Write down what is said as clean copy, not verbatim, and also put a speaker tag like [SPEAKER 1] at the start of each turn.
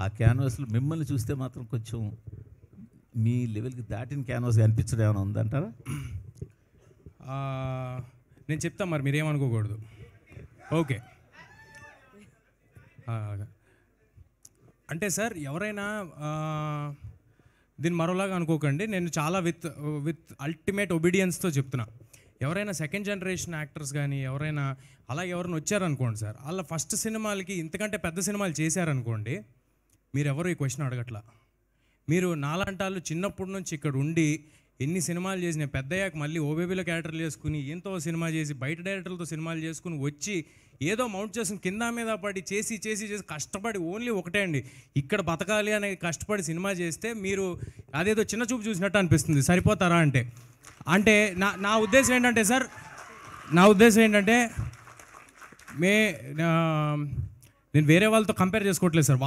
[SPEAKER 1] ఆ క్యాన్వాస్లో మిమ్మల్ని చూస్తే మాత్రం కొంచెం మీ లెవెల్కి దాటిన క్యాన్వాస్ అనిపించడం ఏమైనా ఉందంటారా?
[SPEAKER 2] నేను చెప్తాను, మరి మీరేమనుకోకూడదు. ఓకే, అంటే సార్ ఎవరైనా దీన్ని మరోలాగా అనుకోకండి. నేను చాలా విత్ అల్టిమేట్ ఒబీడియన్స్తో చెప్తున్నా. ఎవరైనా సెకండ్ జనరేషన్ యాక్టర్స్ కానీ ఎవరైనా అలా ఎవరైనా వచ్చారనుకోండి సార్, వాళ్ళ ఫస్ట్ సినిమాలకి ఇంతకంటే పెద్ద సినిమాలు చేశారనుకోండి, మీరు ఎవరు ఈ క్వశ్చన్ అడగట్లా. మీరు నాలాంటాళ్ళు చిన్నప్పటి నుంచి ఇక్కడ ఉండి ఎన్ని సినిమాలు చేసి, నేను పెద్దయ్యాక మళ్ళీ ఓబేబీలో క్యారెక్టర్లు చేసుకుని ఎంతో సినిమా చేసి బయట డైరెక్టర్లతో సినిమాలు చేసుకుని వచ్చి ఏదో మౌంట్ చేసుకుని కింద మీద పడి చేసి చేసి చేసి కష్టపడి ఓన్లీ ఒకటే అండి, ఇక్కడ బతకాలి అనే కష్టపడి సినిమా చేస్తే మీరు అదేదో చిన్న చూపు చూసినట్టు అనిపిస్తుంది. సరిపోతారా అంటే అంటే నా ఉద్దేశం ఏంటంటే సార్, నా ఉద్దేశం ఏంటంటే నేను వేరే వాళ్ళతో కంపేర్ చేసుకోవట్లేదు సార్.